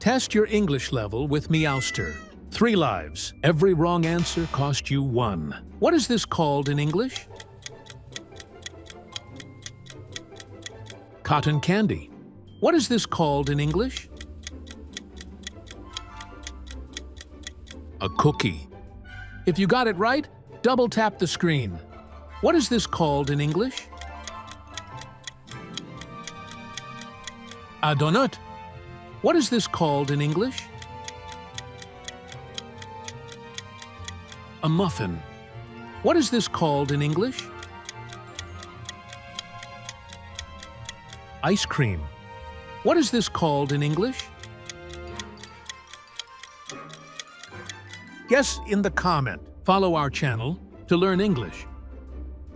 Test your English level with Meowster. 3 lives. Every wrong answer cost you 1. What is this called in English? Cotton candy. What is this called in English? A cookie. If you got it right, double tap the screen. What is this called in English? A donut. What is this called in English? A muffin. What is this called in English? Ice cream. What is this called in English? Guess in the comment. Follow our channel to learn English.